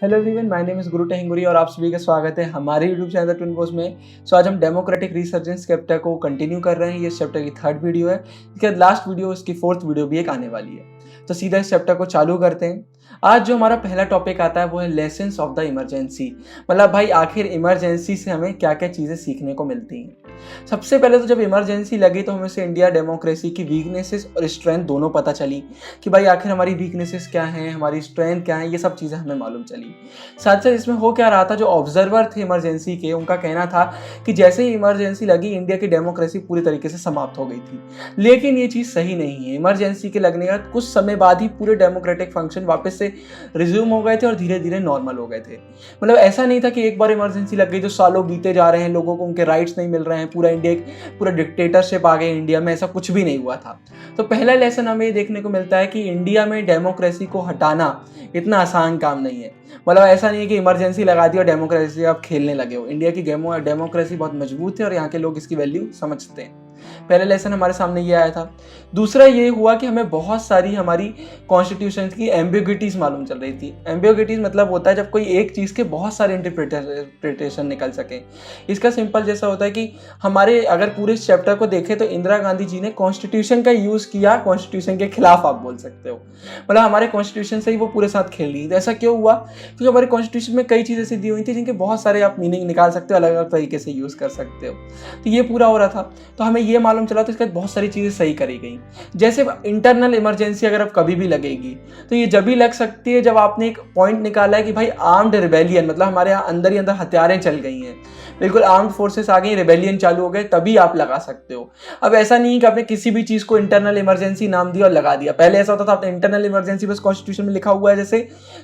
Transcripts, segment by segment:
Hello everyone, my name is गुरु टेहंगुरी और आप सभी का स्वागत है हमारे यूट्यूब चैनल ट्विन पोस्ट में। आज हम डेमोक्रेटिक रिसर्जेंस चैप्टर को कंटिन्यू कर रहे हैं। ये चैप्टर की थर्ड वीडियो है। इसके बाद लास्ट वीडियो, इसकी फोर्थ वीडियो भी एक आने वाली है। तो सीधा इस चैप्टर को चालू करते हैं। आज जो हमारा पहला टॉपिक आता है वो है लेसन्स ऑफ द इमरजेंसी। मतलब भाई आखिर इमरजेंसी से हमें क्या क्या चीज़ें सीखने को मिलती हैं। सबसे पहले तो जब इमरजेंसी लगी तो हमें से इंडिया डेमोक्रेसी की वीकनेसेस और स्ट्रेंथ दोनों पता चली कि भाई आखिर हमारी वीकनेसेस क्या हैं, हमारी स्ट्रेंथ क्या है, ये सब चीज़ें हमें मालूम चली। साथ साथ इसमें हो क्या रहा था, जो ऑब्जर्वर थे इमरजेंसी के, उनका कहना था कि जैसे ही इमरजेंसी लगी इंडिया की डेमोक्रेसी पूरी तरीके से समाप्त हो गई थी। लेकिन ये चीज़ सही नहीं है। इमरजेंसी के लगने का कुछ समय बाद ही पूरे डेमोक्रेटिक फंक्शन वापस से रिज्यूम हो गए थे और धीरे धीरे नॉर्मल हो गए थे। मतलब ऐसा नहीं था कि एक बार इमरजेंसी लग गई तो सालों बीते जा रहे हैं, लोगों को उनके राइट्स नहीं मिल रहे हैं, पूरा इंडिया पूरा डिक्टेटरशिप आ गई इंडिया में, ऐसा कुछ भी नहीं हुआ था। तो पहला लेसन हमें देखने को मिलता है कि इंडिया में डेमोक्रेसी को हटाना इतना आसान काम नहीं है। मतलब ऐसा नहीं है कि इमरजेंसी लगा दी और डेमोक्रेसी आप खेलने लगे हो। इंडिया की डेमोक्रेसी बहुत मजबूत है और यहाँ के लोग इसकी वैल्यू समझते हैं। पहले लेसन हमारे सामने ये आया था। दूसरा ये हुआ कि हमें बहुत सारी हमारी कॉन्स्टिट्यूशन की एम्बिग्विटीज मालूम चल रही थी। एम्बिग्विटीज मतलब होता है जब कोई एक चीज़ के बहुत सारे इंटरप्रिटेशन निकल सके। इसका सिंपल जैसा होता है कि हमारे अगर पूरे इस चैप्टर को देखें तो इंदिरा गांधी जी ने कॉन्स्टिट्यूशन का यूज़ किया कॉन्स्टिट्यूशन के खिलाफ, आप बोल सकते हो। मतलब हमारे कॉन्स्टिट्यूशन से ही वो पूरे साथ खेल ली। तो ऐसा क्यों हुआ? क्योंकि हमारे कॉन्स्टिट्यूशन में कई चीज़ें ऐसी दी हुई थी जिनके बहुत सारे आप मीनिंग निकाल सकते हो, अलग अलग तरीके से यूज़ कर सकते हो। तो ये पूरा हो रहा था, तो हमें ये मालूम चला। तो इसके बाद बहुत सारी चीज़ें सही करी गई। जैसे इंटरनल इमरजेंसी अगर अब कभी भी लगेगी तो ये जब भी लग सकती है जब आपने एक पॉइंट निकाला है कि भाई आर्म्ड रिबेलियन, मतलब हमारे यहाँ अंदर ही अंदर हथियारें चल गई हैं, बिल्कुल आर्म्ड फोर्सेस आ गई, रिबेलियन चालू हो गए, तभी आप लगा सकते हो। अब ऐसा नहीं है कि आपने किसी भी चीज़ को इंटरनल इमरजेंसी नाम दिया और लगा दिया। पहले ऐसा होता था, आपने इंटरनल इमरजेंसी बस कॉन्स्टिट्यूशन में लिखा हुआ है जैसे,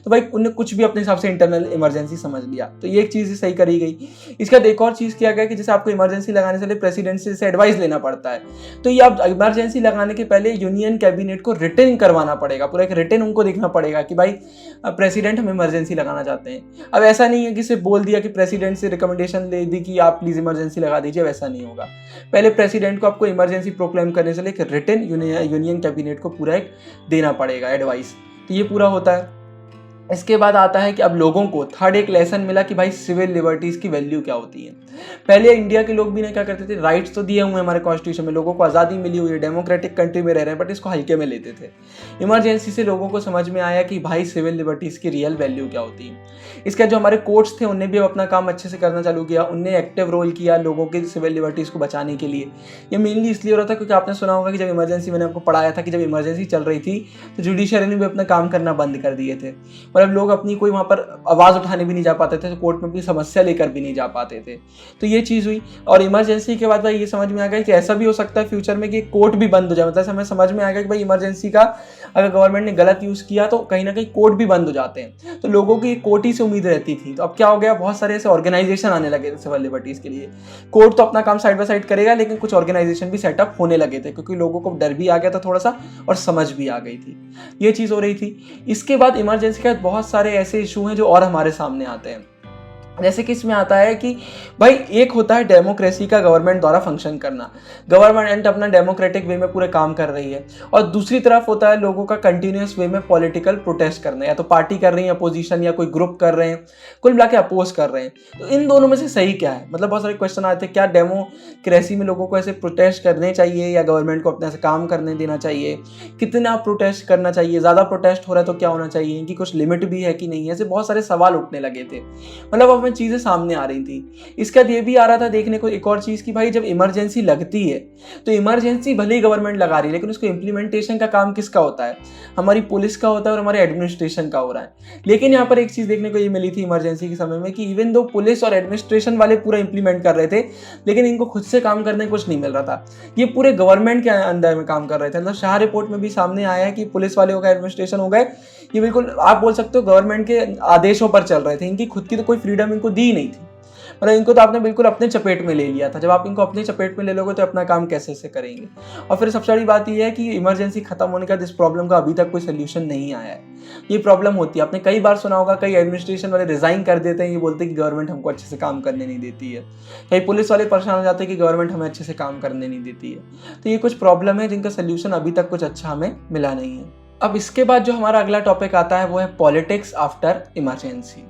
तो भाई उन्होंने कुछ भी अपने हिसाब से इंटरनल इमरजेंसी समझ लिया। तो ये एक चीज़ सही करी गई। इसका एक और चीज़ किया गया कि जैसे आपको इमरजेंसी लगाने से पहले प्रेसिडेंट से एडवाइस लेना पड़ता है, तो ये आप इमरजेंसी लगाने के पहले यूनियन कैबिनेट को रिटर्न करवाना पड़ेगा, पूरा एक रिटर्न उनको देखना पड़ेगा कि भाई प्रेसिडेंट हम इमरजेंसी लगाना चाहते हैं। अब ऐसा नहीं है कि सिर्फ बोल दिया कि प्रेसिडेंट से रिकमेंडेशन ले दी कि आप प्लीज इमरजेंसी लगा दीजिए, वैसा नहीं होगा। पहले प्रेसिडेंट को आपको इमरजेंसी प्रोक्लेम करने से लेकर रिटर्न यूनियन कैबिनेट को पूरा एक देना पड़ेगा एडवाइस। तो ये पूरा होता है। इसके बाद आता है कि अब लोगों को थर्ड एक लेसन मिला कि भाई सिविल लिबर्टीज की वैल्यू क्या होती है। पहले इंडिया के लोग भी ना क्या करते थे, राइट्स तो दिए हुए हैं हमारे कॉन्स्टिट्यूशन में, लोगों को आज़ादी मिली हुई है, डेमोक्रेटिक कंट्री में रह रहे हैं, बट इसको हल्के में लेते थे। इमरजेंसी से लोगों को समझ में आया कि भाई सिविल लिबर्टीज की रियल वैल्यू क्या होती है। इसका जो हमारे कोर्ट्स थे उन्हें भी अपना काम अच्छे से करना चालू किया, उनने एक्टिव रोल किया लोगों के सिविल लिबर्टीज को बचाने के लिए। ये मेनली इसलिए हो रहा था क्योंकि आपने सुना होगा कि जब इमरजेंसी, मैंने आपको पढ़ाया था कि जब इमरजेंसी चल रही थी तो जुडिशरी ने भी अपना काम करना बंद कर दिए थे। मतलब लोग अपनी कोई वहाँ पर आवाज़ उठाने भी नहीं जा पाते थे, कोर्ट में अपनी समस्या लेकर भी नहीं जा पाते थे। तो ये चीज़ हुई। और इमरजेंसी के बाद भाई ये समझ में आ गया कि ऐसा भी हो सकता है फ्यूचर में कि कोर्ट भी बंद हो जाए। मतलब हमें समझ में आ गया कि भाई इमरजेंसी का अगर गवर्नमेंट ने गलत यूज़ किया तो कहीं ना कहीं कोर्ट भी बंद हो जाते हैं। तो लोगों की कोर्ट ही से उम्मीद रहती थी। तो अब क्या हो गया, बहुत सारे ऐसे ऑर्गेनाइजेशन आने लगे थे सिविल लिबर्टीज़ के लिए। कोर्ट तो अपना काम साइड बाय साइड करेगा, लेकिन कुछ ऑर्गेनाइजेशन भी सेटअप होने लगे थे क्योंकि लोगों को डर भी आ गया था थोड़ा सा और समझ भी आ गई थी। ये चीज़ हो रही थी। इसके बाद इमरजेंसी के बाद बहुत सारे ऐसे इशू हैं जो और हमारे सामने आते हैं। जैसे कि इसमें आता है कि भाई एक होता है डेमोक्रेसी का गवर्नमेंट द्वारा फंक्शन करना, गवर्नमेंट अपना डेमोक्रेटिक वे में पूरे काम कर रही है, और दूसरी तरफ होता है लोगों का कंटिन्यूस वे में पॉलिटिकल प्रोटेस्ट करना, या तो पार्टी कर रही है अपोजिशन या कोई ग्रुप कर रहे हैं, कुल मिला के अपोज कर रहे हैं। तो इन दोनों में से सही क्या है? मतलब बहुत सारे क्वेश्चन आते हैं, क्या डेमोक्रेसी में लोगों को ऐसे प्रोटेस्ट करने चाहिए या गवर्नमेंट को अपने से काम करने देना चाहिए, कितना प्रोटेस्ट करना चाहिए, ज़्यादा प्रोटेस्ट हो रहा है तो क्या होना चाहिए, इनकी कुछ लिमिट भी है कि नहीं, ऐसे बहुत सारे सवाल उठने लगे थे। मतलब में चीज़ें सामने आ रही थी। इसका ये भी आ रहा था देखने को एक और चीज़ कि भाई जब इमरजेंसी लगती है तो इमरजेंसी भले ही गवर्नमेंट लगा रही है, लेकिन उसको इम्प्लीमेंटेशन का काम किसका होता है? हमारी पुलिस का होता है और हमारे एडमिनिस्ट्रेशन का हो रहा है। लेकिन यहाँ पर एक चीज़ देखने को ये मिली थी इमरजेंसी के समय में कि इवन दो पुलिस और एडमिनिस्ट्रेशन वाले पूरा इंप्लीमेंट कर रहे थे, लेकिन इनको खुद से काम करने कुछ नहीं मिल रहा था। ये पूरे गवर्नमेंट के अंदर में काम कर रहे थे। मतलब शाह रिपोर्ट में भी सामने आया है कि पुलिस वाले हो गए, एडमिनिस्ट्रेशन हो गए, ये बिल्कुल आप बोल सकते हो गवर्नमेंट के आदेशों पर चल रहे थे। इनकी खुद की तो कोई फ्रीडम इनको दी नहीं थी। मतलब इनको तो आपने बिल्कुल अपने चपेट में ले लिया था। जब आप इनको अपने चपेट में ले लोगे तो अपना काम कैसे से करेंगे? और फिर सबसे बड़ी बात यह है कि इमरजेंसी खत्म होने का इस प्रॉब्लम का अभी तक कोई सोल्यूशन नहीं आया है। ये प्रॉब्लम होती है, आपने कई बार सुना होगा, कई एडमिनिस्ट्रेशन वाले रिजाइन कर देते हैं, ये बोलते हैं कि गवर्नमेंट हमको अच्छे से काम करने नहीं देती है। कई पुलिस वाले परेशान हो जाते हैं कि गवर्नमेंट हमें अच्छे से काम करने नहीं देती है। तो ये कुछ प्रॉब्लम है जिनका सोल्यूशन अभी तक कुछ अच्छा हमें मिला नहीं है। अब इसके बाद जो हमारा अगला टॉपिक आता है वो है पॉलिटिक्स आफ्टर इमरजेंसी।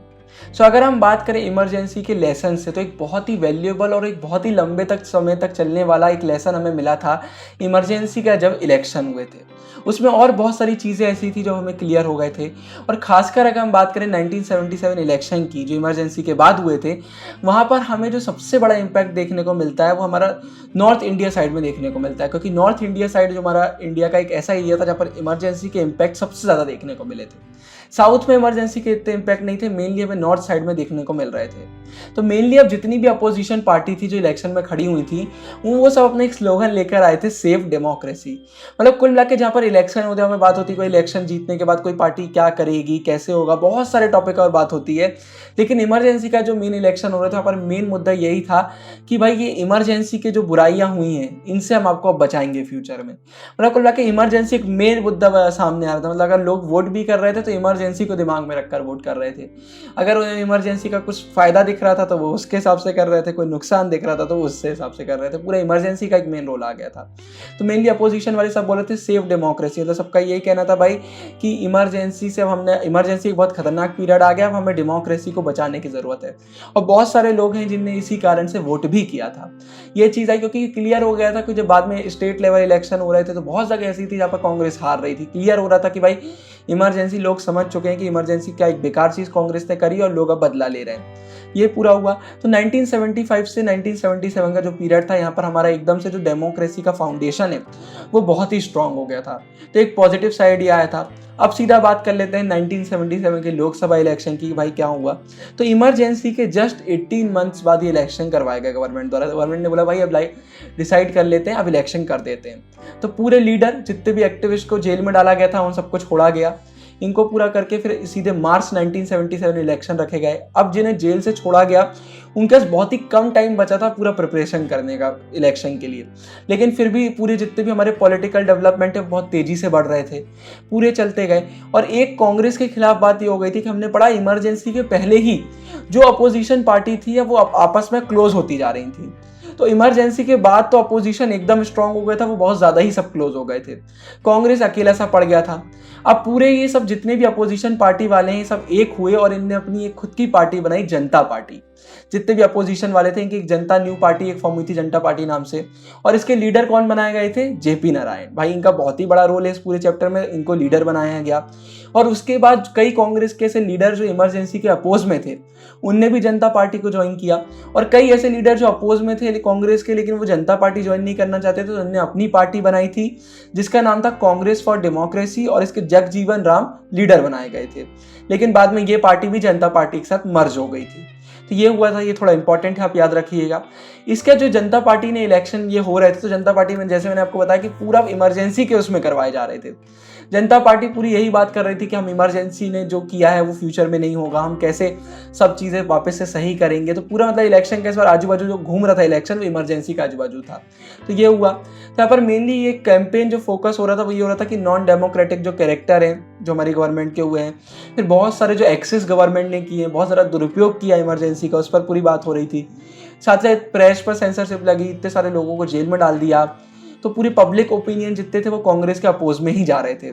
अगर हम बात करें इमरजेंसी के लेसन से, तो एक बहुत ही वैल्यूएबल और एक बहुत ही लंबे तक समय तक चलने वाला एक लेसन हमें मिला था इमरजेंसी का जब इलेक्शन हुए थे। उसमें और बहुत सारी चीज़ें ऐसी थी जो हमें क्लियर हो गए थे। और खासकर अगर हम बात करें 1977 इलेक्शन की जो इमरजेंसी के बाद हुए थे, वहाँ पर हमें जो सबसे बड़ा इम्पैक्ट देखने को मिलता है वो हमारा नॉर्थ इंडिया साइड में देखने को मिलता है, क्योंकि नॉर्थ इंडिया साइड जो हमारा इंडिया का एक ऐसा एरिया था जहाँ पर इमरजेंसी के इम्पैक्ट सबसे ज़्यादा देखने को मिले थे। साउथ में इमरजेंसी के इतने इम्पैक्ट नहीं थे, मेनली हमें नॉर्थ साइड में देखने को मिल रहे थे। तो मेनली अब जितनी भी अपोजिशन पार्टी थी जो इलेक्शन में खड़ी हुई थी, वो सब अपने एक स्लोगन लेकर आए थे, सेफ डेमोक्रेसी। मतलब कुल मिला के जहाँ पर इलेक्शन होते हैं, हमें बात होती है कोई इलेक्शन जीतने के बाद कोई पार्टी क्या करेगी, कैसे होगा, बहुत सारे टॉपिक और बात होती है। लेकिन इमरजेंसी का जो मेन इलेक्शन हो रहा था, वहाँ पर मेन मुद्दा यही था कि भाई ये इमरजेंसी के जो बुराइयां हुई हैं इनसे हम आपको अब बचाएंगे फ्यूचर में। मतलब कुल मिला के इमरजेंसी एक मेन मुद्दा सामने आ रहा था। मतलब अगर लोग वोट भी कर रहे थे तो इमरजेंसी को दिमाग में रखकर वोट कर रहे थे। अगर उन्हें इमरजेंसी का कुछ फायदा दिख रहा था तो वो उसके हिसाब से कर रहे थे, कोई नुकसान दिख रहा था तो वो उससे हिसाब से कर रहे थे। पूरा इमरजेंसी का एक मेन रोल आ गया था। तो मेनली अपोजिशन वाले सब बोल रहे थे सेफ डेमोक्रेसी। मतलब सबका यही कहना था भाई कि इमरजेंसी से हमने इमरजेंसी एक बहुत खतरनाक पीरियड आ गया, अब हमें डेमोक्रेसी को बचाने की जरूरत है। और बहुत सारे लोग हैं जिनने इसी कारण से वोट भी किया था। ये चीज़ आई क्योंकि क्लियर हो गया था कि जब बाद में स्टेट लेवल इलेक्शन हो रहे थे तो बहुत जगह ऐसी थी जहाँ पर कांग्रेस हार रही थी। क्लियर हो रहा था कि भाई इमरजेंसी, लोग समझ चुके हैं कि इमरजेंसी क्या एक बेकार चीज़ कांग्रेस ने करी और लोग अब बदला ले रहे हैं। ये पूरा हुआ। तो 1975 से 1977 का जो पीरियड था, यहाँ पर हमारा एकदम से जो डेमोक्रेसी का फाउंडेशन है वो बहुत ही स्ट्रांग हो गया था। तो एक पॉजिटिव साइड ये आया था। अब सीधा बात कर लेते हैं 1977 के लोकसभा इलेक्शन की, भाई क्या हुआ। तो इमरजेंसी के जस्ट 18 मंथ्स बाद ये इलेक्शन करवाया गया गवर्नमेंट द्वारा। गवर्नमेंट ने बोला भाई अब डिसाइड कर लेते हैं, अब इलेक्शन कर देते हैं। तो पूरे लीडर जितने भी एक्टिविस्ट को जेल में डाला गया था उन सबको छोड़ा गया। इनको पूरा करके फिर सीधे मार्च 1977 इलेक्शन रखे गए। अब जिन्हें जेल से छोड़ा गया उनके पास बहुत ही कम टाइम बचा था पूरा प्रिपरेशन करने का इलेक्शन के लिए। लेकिन फिर भी पूरे जितने भी हमारे पॉलिटिकल डेवलपमेंट है बहुत तेजी से बढ़ रहे थे, पूरे चलते गए। और एक कांग्रेस के खिलाफ बात ये हो गई थी कि हमने पढ़ा इमरजेंसी के पहले ही जो अपोजिशन पार्टी थी वो आपस में क्लोज होती जा रही थी। तो इमरजेंसी के बाद तो अपोजिशन एकदम स्ट्रांग हो गया था, वो बहुत ज़्यादा ही सब क्लोज हो गए थे। कांग्रेस अकेला सा पड़ गया था। अब पूरे ये सब जितने भी अपोजिशन पार्टी वाले हैं सब एक हुए और इनने अपनी एक खुद की पार्टी बनाई, जनता पार्टी। जितने भी अपोजिशन वाले थे इनकी एक जनता न्यू पार्टी एक फॉर्म हुई थी जनता पार्टी नाम से। और इसके लीडर कौन बनाए गए थे? जेपी नारायण। भाई इनका बहुत ही बड़ा रोल है इस पूरे चैप्टर में, इनको लीडर बनाया गया। और उसके बाद कई कांग्रेस के ऐसे लीडर जो इमरजेंसी के अपोज में थे उनने भी जनता पार्टी को ज्वाइन किया। और कई ऐसे लीडर जो अपोज में थे कांग्रेस के लेकिन वो जनता पार्टी ज्वाइन नहीं करना चाहते थे, तो उन्होंने अपनी पार्टी बनाई थी जिसका नाम था कांग्रेस फॉर डेमोक्रेसी। और इसके जगजीवन राम लीडर बनाए गए थे। लेकिन बाद में ये पार्टी भी जनता पार्टी के साथ मर्ज हो गई थी। तो ये हुआ था, ये थोड़ा इंपॉर्टेंट है, आप याद रखिएगा। इसका जो जनता पार्टी ने इलेक्शन ये हो रहे थे तो जनता पार्टी में जैसे मैंने आपको बताया कि पूरा इमरजेंसी के उसमें करवाए जा रहे थे। जनता पार्टी पूरी यही बात कर रही थी कि हम इमरजेंसी ने जो किया है वो फ्यूचर में नहीं होगा, हम कैसे सब चीज़ें वापस से सही करेंगे। तो पूरा मतलब इलेक्शन के इस बार आजू बाजू जो घूम रहा था इलेक्शन वो इमरजेंसी का आजू बाजू था। तो ये हुआ। तो यहाँ पर मेनली ये कैंपेन जो फोकस हो रहा था वो ये हो रहा था कि नॉन डेमोक्रेटिक जो कैरेक्टर हैं जो हमारी गवर्नमेंट के हुए हैं, फिर बहुत सारे जो एक्सेस गवर्नमेंट ने किए, बहुत सारा दुरुपयोग किया इमरजेंसी का, उस पर पूरी बात हो रही थी। साथ ही प्रेस पर सेंसरशिप लगी, इतने सारे लोगों को जेल में डाल दिया। तो पूरी पब्लिक ओपिनियन जितने थे वो कांग्रेस के अपोज में ही जा रहे थे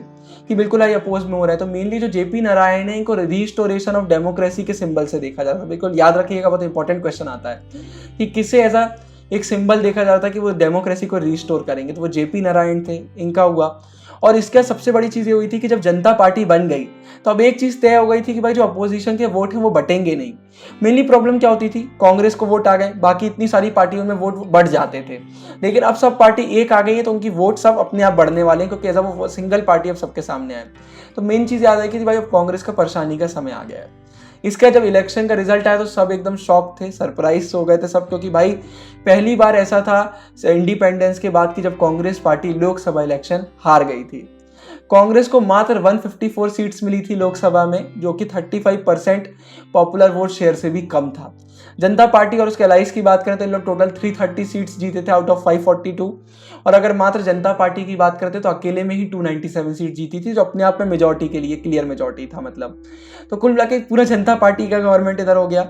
कि बिल्कुल ये अपोज में हो रहा है। तो मेनली जो जेपी नारायण है इनको रिस्टोरेशन ऑफ डेमोक्रेसी के सिंबल से देखा जाता है। बिल्कुल याद रखिएगा, बहुत इंपॉर्टेंट क्वेश्चन आता है कि किसे ऐसा एक सिंबल देखा जाता है कि वो डेमोक्रेसी को रिस्टोर करेंगे, तो वो जेपी नारायण थे, इनका हुआ। और इसका सबसे बड़ी चीज़ ये हुई थी कि जब जनता पार्टी बन गई तो अब एक चीज़ तय हो गई थी कि भाई जो अपोजिशन के वोट हैं वो बटेंगे नहीं। मेनली प्रॉब्लम क्या होती थी, कांग्रेस को वोट आ गए, बाकी इतनी सारी पार्टियों में वोट बढ़ जाते थे। लेकिन अब सब पार्टी एक आ गई है तो उनकी वोट सब अपने आप बढ़ने वाले हैं क्योंकि ऐसा वो सिंगल पार्टी अब सबके सामने आए। तो मेन चीज़ याद है कि भाई अब कांग्रेस का परेशानी का समय आ गया है। इसका जब इलेक्शन का रिजल्ट आया तो सब एकदम शॉक थे, सरप्राइज हो गए थे सब, क्योंकि भाई पहली बार ऐसा था इंडिपेंडेंस के बाद कि जब कांग्रेस पार्टी लोकसभा इलेक्शन हार गई थी। कांग्रेस को मात्र 154 सीट्स मिली थी लोकसभा में, जो कि 35% पॉपुलर वोट शेयर से भी कम था। जनता पार्टी और उसके अलाइज की बात करें तो इन लोग टोटल 330 सीट्स जीते थे आउट ऑफ 542। और अगर मात्र जनता पार्टी की बात करते तो अकेले में ही 297 सीट जीती थी, जो अपने आप में मेजॉरिटी के लिए क्लियर मेजॉरिटी था मतलब। तो कुल मिला के पूरा जनता पार्टी का गवर्नमेंट इधर हो गया।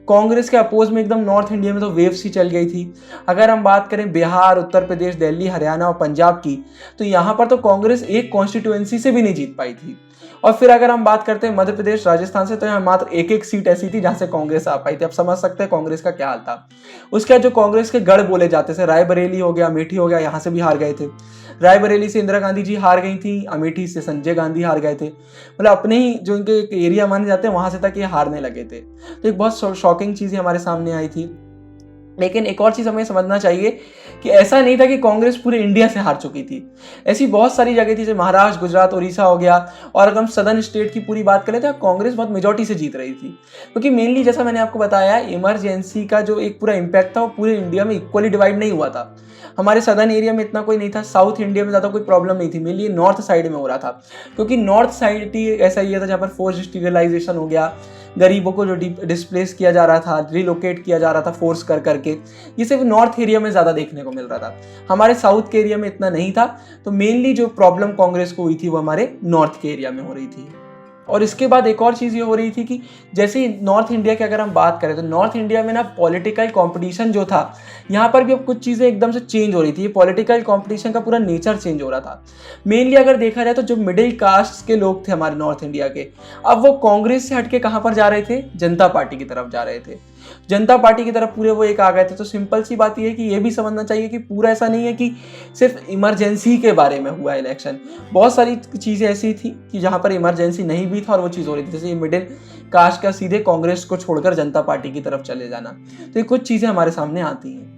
कांग्रेस के अपोज में एकदम नॉर्थ इंडिया में तो वेव सी चल गई थी। अगर हम बात करें बिहार, उत्तर प्रदेश, दिल्ली, हरियाणा और पंजाब की, तो यहाँ पर तो कांग्रेस एक कॉन्स्टिट्यूएंसी से भी नहीं जीत पाई थी। और फिर अगर हम बात करते हैं मध्य प्रदेश, राजस्थान से, तो यहाँ मात्र एक एक सीट ऐसी थी जहां से कांग्रेस आ पाई थी। आप समझ सकते हैं कांग्रेस का क्या हाल था। उसके बाद जो कांग्रेस के गढ़ बोले जाते थे, रायबरेली हो गया, अमेठी हो गया, यहाँ से भी हार गए थे। रायबरेली से इंदिरा गांधी जी हार गई थी, अमेठी से संजय गांधी हार गए थे। मतलब अपने ही जो इनके एरिया माने जाते हैं वहां से तक ये हारने लगे थे। तो एक बहुत शॉकिंग चीज़ हमारे सामने आई थी। लेकिन एक और चीज़ हमें समझना चाहिए कि ऐसा नहीं था कि कांग्रेस पूरे इंडिया से हार चुकी थी। ऐसी बहुत सारी जगह थी, जैसे महाराष्ट्र, गुजरात, उड़ीसा हो गया। और अगर हम सदर्न स्टेट की पूरी बात करें तो कांग्रेस बहुत मेजॉरिटी से जीत रही थी, क्योंकि मेनली जैसा मैंने आपको बताया, इमरजेंसी का जो एक पूरा इम्पैक्ट था वो पूरे इंडिया में इक्वली डिवाइड नहीं हुआ था। हमारे सदर्न एरिया में इतना कोई नहीं था, साउथ इंडिया में ज़्यादा कोई प्रॉब्लम नहीं थी, मेनली नॉर्थ साइड में हो रहा था। क्योंकि नॉर्थ साइड ही ऐसा ही था जहाँ पर फोर्स स्टीरिलाइजेशन हो गया, गरीबों को जो डिस्प्लेस किया जा रहा था, रिलोकेट किया जा रहा था फोर्स कर करके, ये सिर्फ नॉर्थ एरिया में ज़्यादा देखने को मिल रहा था। हमारे साउथ के एरिया में इतना नहीं था। तो मेनली जो प्रॉब्लम कांग्रेस को हुई थी वो हमारे नॉर्थ के एरिया में हो रही थी। और इसके बाद एक और चीज़ ये हो रही थी कि जैसे नॉर्थ इंडिया की अगर हम बात करें तो नॉर्थ इंडिया में ना पॉलिटिकल कंपटीशन जो था, यहाँ पर भी अब कुछ चीज़ें एकदम से चेंज हो रही थी। ये पॉलिटिकल कंपटीशन का पूरा नेचर चेंज हो रहा था। मेनली अगर देखा जाए तो जो मिडिल कास्ट के लोग थे हमारे नॉर्थ इंडिया के, अब वो कांग्रेस से हटके कहाँ पर जा रहे थे, जनता पार्टी की तरफ जा रहे थे। जनता पार्टी की तरफ पूरे वो एक आ गए थे। तो सिंपल सी बात ये है कि ये भी समझना चाहिए कि पूरा ऐसा नहीं है कि सिर्फ इमरजेंसी के बारे में हुआ इलेक्शन। बहुत सारी चीज़ें ऐसी थी कि जहाँ पर इमरजेंसी नहीं भी था और वो चीज़ हो रही थी, जैसे ये मिडिल कास्ट का सीधे कांग्रेस को छोड़कर जनता पार्टी की तरफ चले जाना। तो ये कुछ चीज़ें हमारे सामने आती हैं।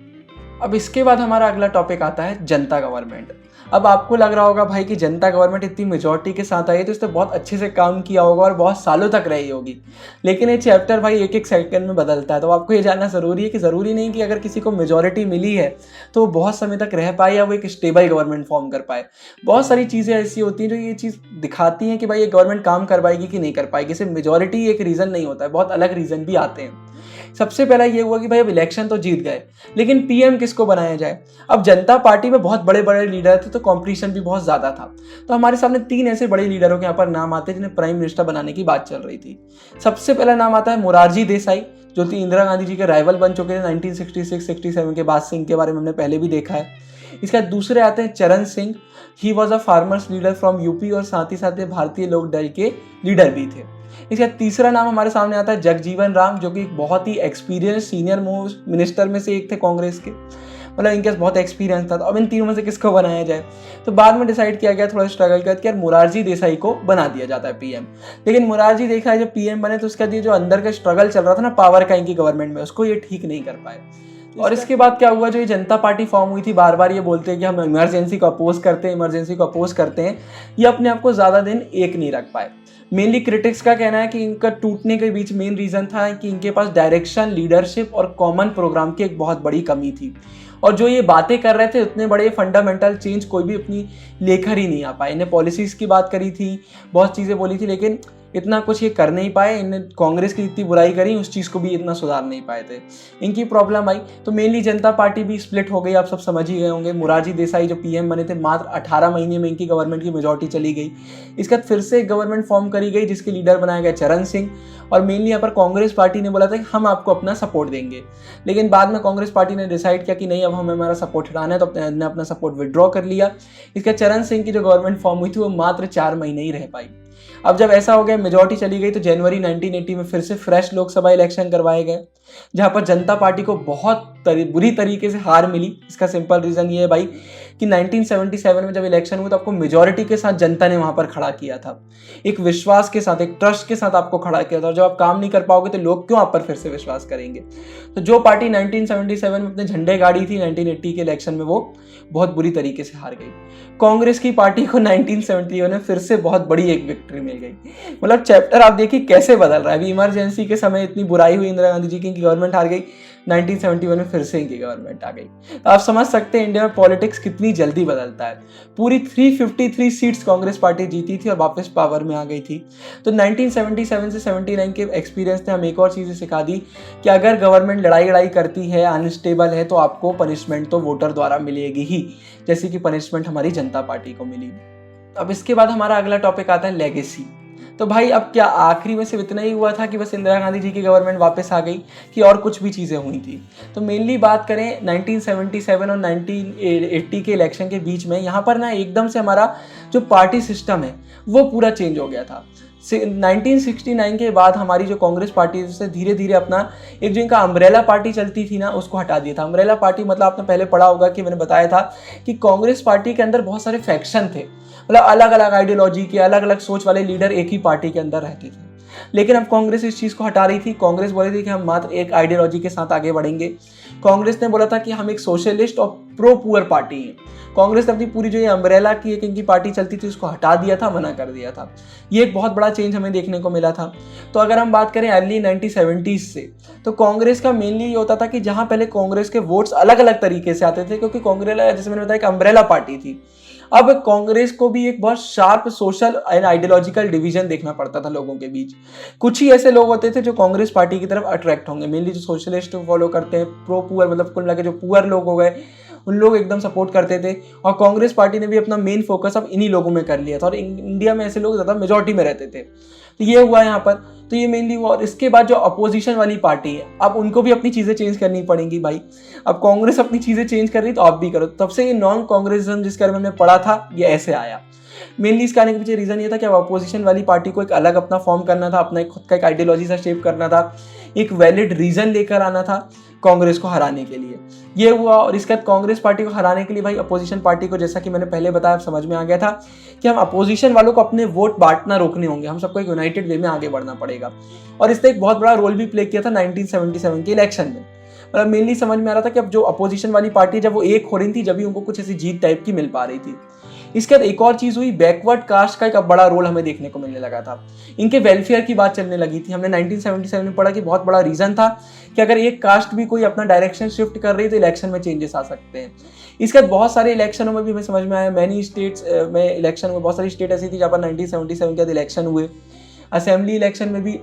अब इसके बाद हमारा अगला टॉपिक आता है जनता गवर्नमेंट। अब आपको लग रहा होगा भाई कि जनता गवर्नमेंट इतनी मेजॉरिटी के साथ आई है तो इसने बहुत अच्छे से काम किया होगा और बहुत सालों तक रही होगी। लेकिन ये चैप्टर भाई एक एक सेकंड में बदलता है। तो आपको ये जानना ज़रूरी है कि ज़रूरी नहीं कि अगर किसी को मेजॉरिटी मिली है तो वो बहुत समय तक रह पाए या वो एक स्टेबल गवर्नमेंट फॉर्म कर पाए। बहुत सारी चीज़ें ऐसी होती हैं जो ये चीज़ दिखाती हैं कि भाई ये गवर्नमेंट काम कर पाएगी कि नहीं कर पाएगी। सिर्फ मेजॉरिटी एक रीज़न नहीं होता है, बहुत अलग रीज़न भी आते हैं। सबसे पहला ये हुआ कि भाई अब इलेक्शन तो जीत गए, लेकिन पीएम किसको बनाया जाए। अब जनता पार्टी में बहुत बड़े बड़े लीडर थे तो कंपटीशन भी बहुत ज़्यादा था। तो हमारे सामने 3 ऐसे बड़े लीडरों के यहाँ पर नाम आते हैं जिन्हें प्राइम मिनिस्टर बनाने की बात चल रही थी। सबसे पहला नाम आता है मोरारजी देसाई, जो कि इंदिरा गांधी जी के राइवल बन चुके थे 1966-67 के बाद। सिंह के बारे में हमने पहले भी देखा है। इसके बाद दूसरे आते हैं चरण Singh. He was a farmers leader from UP और साथ ही साथ भारतीय लोक दल के लीडर भी थे। इसका तीसरा नाम हमारे सामने आता है जगजीवन राम, जो कि एक बहुत ही एक्सपीरियंस सीनियर मोस्ट मिनिस्टर में से एक थे कांग्रेस के। मतलब इनके पास बहुत एक्सपीरियंस था। तो अब इन तीनों में से किसको बनाया जाए, तो बाद में डिसाइड किया गया थोड़ा स्ट्रगल करके यार मोरारजी देसाई को बना दिया जाता है पीएम। लेकिन मोरारजी देसाई जब पीएम बने तो उसका जो अंदर का स्ट्रगल चल रहा था ना पावर का इनकी गवर्नमेंट में, उसको ये ठीक नहीं कर पाए। और इसके बाद क्या हुआ, जो ये जनता पार्टी फॉर्म हुई थी, बार बार ये बोलते हैं कि हम इमरजेंसी को अपोज करते हैं, इमरजेंसी को अपोज करते हैं, ये अपने आप को ज़्यादा दिन एक नहीं रख पाए। मेनली क्रिटिक्स का कहना है कि इनका टूटने के बीच मेन रीज़न था कि इनके पास डायरेक्शन, लीडरशिप और कॉमन प्रोग्राम की एक बहुत बड़ी कमी थी। और जो ये बातें कर रहे थे उतने बड़े फंडामेंटल चेंज कोई भी अपनी लेकर ही नहीं आ पाए। इन्हें पॉलिसीज़ की बात करी थी, बहुत चीज़ें बोली थी, लेकिन इतना कुछ ये कर नहीं पाए। इन्हें कांग्रेस की जितनी बुराई करी उस चीज़ को भी इतना सुधार नहीं पाए थे। इनकी प्रॉब्लम आई तो मेनली जनता पार्टी भी स्प्लिट हो गई, आप सब समझ ही गए होंगे। मोरारजी देसाई जो पीएम बने थे, मात्र 18 महीने में इनकी गवर्नमेंट की मेजॉरिटी चली गई। इसके बाद फिर से एक गवर्नमेंट फॉर्म करी गई जिसके लीडर बनाया गया चरण सिंह। और मेनली यहाँ पर कांग्रेस पार्टी ने बोला था कि हम आपको अपना सपोर्ट देंगे, लेकिन बाद में कांग्रेस पार्टी ने डिसाइड किया कि नहीं, अब हमें हमारा सपोर्ट हटाना है, तो ने अपना सपोर्ट विड्रॉ कर लिया। इसके चरण सिंह की जो गवर्नमेंट फॉर्म हुई थी वो मात्र 4 महीने ही रह पाई। अब जब ऐसा हो गया, मेजॉरिटी चली गई, तो जनवरी 1980 में फिर से फ्रेश लोकसभा इलेक्शन करवाए गए, जहां पर जनता पार्टी को बहुत बुरी तरीके से हार मिली। इसका सिंपल रीज़न ये है भाई कि 1977 में जब इलेक्शन हुआ तो आपको मेजॉरिटी के साथ जनता ने वहां पर खड़ा किया था, एक विश्वास के साथ, एक ट्रस्ट के साथ आपको खड़ा किया था। और जब आप काम नहीं कर पाओगे तो लोग क्यों आप पर फिर से विश्वास करेंगे। तो जो पार्टी 1977 में अपने झंडे गाड़ी थी 1980 के इलेक्शन में, वो बहुत बुरी तरीके से हार गई। कांग्रेस की पार्टी को 1971 में फिर से बहुत बड़ी एक विक्ट्री मिल गई। मतलब चैप्टर आप देखिए कैसे बदल रहा है। अभी इमरजेंसी के समय इतनी बुराई हुई इंदिरा गांधी जी की, गवर्नमेंट हार गई। 1971 में फिर से इनकी गवर्नमेंट आ गई। तो आप समझ सकते हैं इंडिया में पॉलिटिक्स कितनी जल्दी बदलता है। पूरी 353 सीट्स कांग्रेस पार्टी जीती थी और वापस पावर में आ गई थी। तो 1977 से 79 के एक्सपीरियंस ने हमें एक और चीज़ें सिखा दी कि अगर गवर्नमेंट लड़ाई करती है, अनस्टेबल है, तो आपको पनिशमेंट तो वोटर द्वारा मिलेगी ही, जैसे कि पनिशमेंट हमारी जनता पार्टी को मिली। अब इसके बाद हमारा अगला टॉपिक आता है लेगेसी। तो भाई अब क्या आखिरी में सिर्फ इतना ही हुआ था कि बस इंदिरा गांधी जी की गवर्नमेंट वापस आ गई, कि और कुछ भी चीज़ें हुई थी? तो मेनली बात करें 1977 और 1980 के इलेक्शन के बीच में, यहाँ पर ना एकदम से हमारा जो पार्टी सिस्टम है वो पूरा चेंज हो गया था। 1969 के बाद हमारी जो कांग्रेस पार्टी है उसने धीरे धीरे अपना एक जो इनका अम्ब्रेला पार्टी चलती थी ना, उसको हटा दिया था। अम्ब्रेला पार्टी मतलब आपने पहले पढ़ा होगा कि मैंने बताया था कि कांग्रेस पार्टी के अंदर बहुत सारे फैक्शन थे, मतलब अलग अलग आइडियोलॉजी के, अलग अलग सोच वाले लीडर एक ही पार्टी के अंदर रहते थे। लेकिन अब कांग्रेस इस चीज़ को हटा रही थी। कांग्रेस बोल रही थी कि हम मात्र एक आइडियोलॉजी के साथ आगे बढ़ेंगे। कांग्रेस ने बोला था कि हम एक सोशलिस्ट और प्रो पुअर पार्टी हैं। कांग्रेस ने अपनी पूरी जो ये अम्ब्रेला की एक इनकी पार्टी चलती थी उसको हटा दिया था, मना कर दिया था। ये एक बहुत बड़ा चेंज हमें देखने को मिला था। तो अगर हम बात करें अर्ली 1970s से, तो कांग्रेस का मेनली ये होता था कि जहाँ पहले कांग्रेस के वोट्स अलग अलग तरीके से आते थे, क्योंकि कांग्रेस जैसे मैंने बताया एक अम्ब्रेला पार्टी थी। अब कांग्रेस को भी एक बहुत sharp social and ideological division देखना पड़ता था लोगों के बीच। कुछ ही ऐसे लोग होते थे जो कांग्रेस पार्टी की तरफ अट्रैक्ट होंगे, मेनली जो सोशलिस्ट फॉलो करते हैं, प्रो पुअर, मतलब कुल मिला के जो पुअर लोग हो गए उन लोग एकदम सपोर्ट करते थे। और कांग्रेस पार्टी ने भी अपना मेन फोकस अब इन्हीं लोगों में कर लिया था, और इंडिया में ऐसे लोग ज़्यादा मेजॉरिटी में रहते थे। तो ये हुआ यहाँ पर, तो ये मेनली हुआ। और इसके बाद जो अपोजिशन वाली पार्टी है, अब उनको भी अपनी चीज़ें चेंज करनी पड़ेंगी भाई। अब कांग्रेस अपनी चीज़ें चेंज कर रही तो आप भी करो। तब से ये नॉन कांग्रेसिज्म जिसके बारे में हमने पढ़ा था ये ऐसे आया। मेनली इसके आने के पीछे रीज़न ये था कि अब अपोजिशन वाली पार्टी को एक अलग अपना फॉर्म करना था, अपना एक खुद का एक आइडियोलॉजी सा शेप करना था, एक वैलिड रीज़न लेकर आना था कांग्रेस को हराने के लिए। ये हुआ। और इसके बाद कांग्रेस पार्टी को हराने के लिए भाई अपोजिशन पार्टी को, जैसा कि मैंने पहले बताया, समझ में आ गया था कि हम अपोजिशन वालों को अपने वोट बांटना रोकने होंगे, हम सबको एक यूनाइटेड वे में आगे बढ़ना पड़ेगा। और इसने एक बहुत बड़ा रोल भी प्ले किया था 1977 के इलेक्शन में। मतलब मेनली समझ में आ रहा था कि अब जो अपोजिशन वाली पार्टी जब वो एक हो रही थी, जब भी उनको कुछ ऐसी जीत टाइप की मिल पा रही थी। इसके बाद एक और चीज़ हुई, बैकवर्ड कास्ट का एक बड़ा रोल हमें देखने को मिलने लगा था। इनके वेलफेयर की बात चलने लगी थी। हमने 1977 में पढ़ा कि बहुत बड़ा रीज़न था कि अगर एक कास्ट भी कोई अपना डायरेक्शन शिफ्ट कर रही है तो इलेक्शन में चेंजेस आ सकते हैं। इसके बाद बहुत सारे इलेक्शनों में भी हमें समझ में आया, मैनी स्टेट्स में इलेक्शन में बहुत सारी स्टेट ऐसी थी जहाँ पर 1977 के बाद इलेक्शन हुए। असेंबली इलेक्शन में भी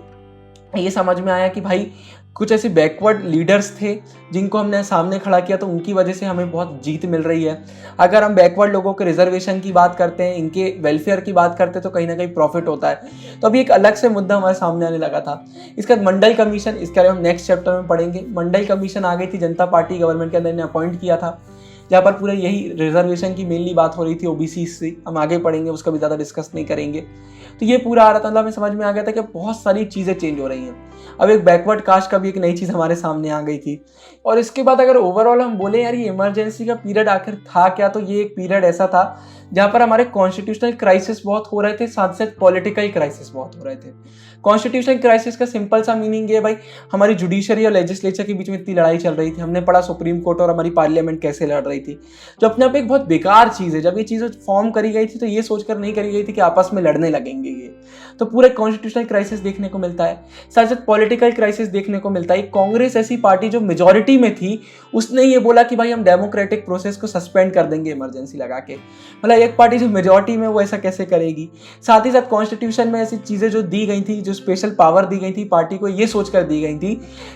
ये समझ में आया कि भाई कुछ ऐसे बैकवर्ड लीडर्स थे जिनको हमने सामने खड़ा किया, तो उनकी वजह से हमें बहुत जीत मिल रही है। अगर हम बैकवर्ड लोगों के रिजर्वेशन की बात करते हैं, इनके वेलफेयर की बात करते हैं, तो कहीं ना कहीं प्रॉफिट होता है। तो अभी एक अलग से मुद्दा हमारे सामने आने लगा था। इसके बाद मंडल कमीशन, इसके बारे में हम नेक्स्ट चैप्टर में पढ़ेंगे। मंडल कमीशन आ गई थी, जनता पार्टी गवर्नमेंट के अंदर ने अपॉइंट किया था, जहाँ पर पूरा यही रिजर्वेशन की मेनली बात हो रही थी, ओबीसी से। हम आगे पढ़ेंगे, उसका भी ज़्यादा डिस्कस नहीं करेंगे। तो ये पूरा आ रहा था, मतलब हमें समझ में आ गया था कि बहुत सारी चीज़ें चेंज हो रही हैं। अब एक बैकवर्ड कास्ट का भी एक नई चीज़ हमारे सामने आ गई थी। और इसके बाद अगर ओवरऑल हम बोले यार ये इमरजेंसी का पीरियड आखिर था क्या, तो ये एक पीरियड ऐसा था जहाँ पर हमारे कॉन्स्टिट्यूशनल क्राइसिस बहुत हो रहे थे, साथ साथ पॉलिटिकल क्राइसिस बहुत हो रहे थे। कॉन्स्टिट्यूशनल क्राइसिस का सिंपल सा मीनिंग ये भाई, हमारी जुडिशरी और लेजिस्लेचर के बीच में इतनी लड़ाई चल रही थी। हमने पढ़ा सुप्रीम कोर्ट और हमारी पार्लियामेंट कैसे लड़ रही थी, जो अपने आप एक बहुत बेकार चीज़ है। जब ये चीज़ फॉर्म करी गई थी तो ये सोचकर नहीं करी गई थी कि आपस में लड़ने लगेंगे ये। तो पूरा कॉन्स्टिट्यूशनल क्राइसिस देखने को मिलता है, साथ साथ पॉलिटिकल क्राइसिस देखने को मिलता है। कांग्रेस ऐसी पार्टी जो मेजॉरिटी में थी, उसने ये बोला कि भाई हम डेमोक्रेटिक प्रोसेस को सस्पेंड कर देंगे इमरजेंसी लगा के। मतलब एक पार्टी जो मेजॉरिटी में वो ऐसा कैसे करेगी। साथ ही साथ कॉन्स्टिट्यूशन में ऐसी चीज़ें जो दी गई थी, जो स्पेशल पावर दी गई थी पार्टी को, ये सोचकर दी गई थी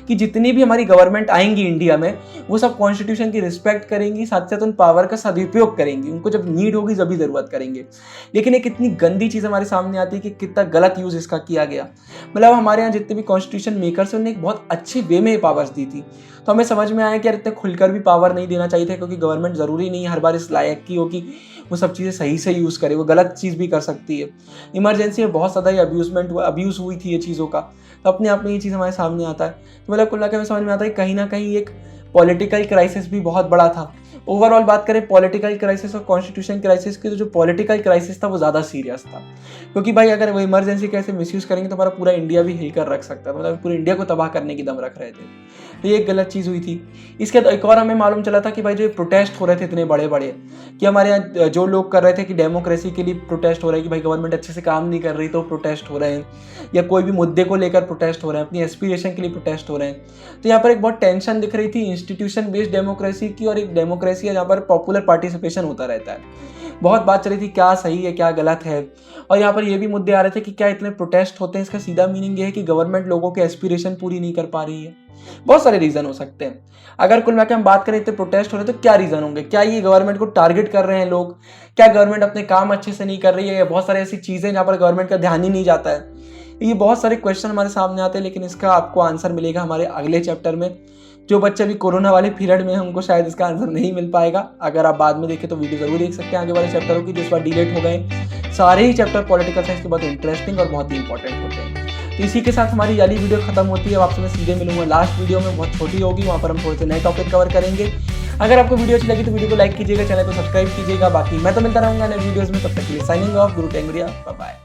कि जितनी भी हमारी गवर्नमेंट आएंगी इंडिया में, वो सब कॉन्स्टिट्यूशन की रिस्पेक्ट करेंगी, साथ साथ उन पावर का सदुपयोग करेंगी, उनको जब नीड होगी जब भी ज़रूरत करेंगे। लेकिन एक इतनी गंदी चीज़ हमारे सामने आती है कि कितना गलत यूज़ इसका किया गया। मतलब हमारे यहाँ जितने भी कॉन्स्टिट्यूशन मेकर्स हैं उन्होंने एक बहुत अच्छे वे में पावर्स दी थी। तो हमें समझ में आया कि यार इतने खुलकर भी पावर नहीं देना चाहिए था, क्योंकि गवर्नमेंट ज़रूरी नहीं हर बार इस लायक की हो कि वो सब चीज़ें सही से यूज़ करे, वो गलत चीज़ भी कर सकती है। इमरजेंसी में बहुत ज़्यादा अब्यूज़ हुई थी ये चीज़ों का, तो अपने आप में ये चीज़ हमारे सामने आता है। तो मतलब कुल मिला के हमें समझ में आता है कि कहीं ना कहीं एक पॉलिटिकल क्राइसिस भी बहुत बड़ा था। ओवरऑल बात करें पॉलिटिकल क्राइसिस और कॉन्स्टिट्यूशन क्राइसिस की, तो जो पॉलिटिकल क्राइसिस था वो ज़्यादा सीरियस था, क्योंकि भाई अगर वो इमरजेंसी कैसे मिसयूज़ करेंगे तो हमारा पूरा इंडिया भी हिल कर रख सकता है, मतलब पूरे इंडिया को तबाह करने की दम रख रहे थे। तो ये एक गलत चीज़ हुई थी। इसके बाद एक और हमें मालूम चला था कि भाई जो प्रोटेस्ट हो रहे थे इतने बड़े बड़े, कि हमारे यहाँ जो लोग कर रहे थे कि डेमोक्रेसी के लिए प्रोटेस्ट हो रहा है कि भाई गवर्नमेंट अच्छे से काम नहीं कर रही तो प्रोटेस्ट हो रहे हैं, या कोई भी मुद्दे को लेकर प्रोटेस्ट हो रहे हैं, अपनी एस्पिरेशन के लिए प्रोटेस्ट हो रहे हैं। तो यहाँ पर एक बहुत टेंशन दिख रही थी इंस्टीट्यूशन बेस्ड डेमोक्रेसी की, और एक डेमोक्रेसी है जहाँ पर पॉपुलर पार्टिसिपेशन होता रहता है। बहुत बात चली थी क्या सही है क्या गलत है, और यहाँ पर ये भी मुद्दे आ रहे थे कि क्या इतने प्रोटेस्ट होते हैं, इसका सीधा मीनिंग ये है कि गवर्नमेंट लोगों के एस्पिरेशन पूरी नहीं कर पा रही है। बहुत सारे रीजन हो सकते हैं। अगर कुल मिलाकर हम बात करें इतने प्रोटेस्ट हो रहे हैं तो क्या रीजन होंगे, क्या ये गवर्नमेंट को टारगेट कर रहे हैं लोग, क्या गवर्नमेंट अपने काम अच्छे से नहीं कर रही है, या बहुत सारी ऐसी चीजें जहाँ पर गवर्नमेंट का ध्यान ही नहीं जाता है। ये बहुत सारे क्वेश्चन हमारे सामने आते हैं, लेकिन इसका आपको आंसर मिलेगा हमारे अगले चैप्टर में। जो बच्चे अभी कोरोना वाले पीरियड में हैं उनको शायद इसका आंसर नहीं मिल पाएगा। अगर आप बाद में देखें तो वीडियो जरूर देख सकते हैं आगे वाले चैप्टरों की, जिस बार डिलीट हो गए। सारे ही चैप्टर पॉलिटिकल साइंस के बहुत इंटरेस्टिंग और बहुत ही इंपॉर्टेंट होते हैं। तो इसी के साथ हमारी वाली वीडियो खत्म होती है। अब आपसे मैं सीधे मिलूंगा लास्ट वीडियो में, बहुत छोटी होगी, वहाँ पर हम थोड़े से नए टॉपिक कवर करेंगे। अगर आपको वीडियो अच्छी लगी तो वीडियो को लाइक कीजिएगा, चैनल को सब्सक्राइब कीजिएगा। बाकी मैं तो मिलता रहूंगा नए वीडियोस में, तब तक के लिए साइनिंग ऑफ, गुरु टेंगरिया, बाय बाय।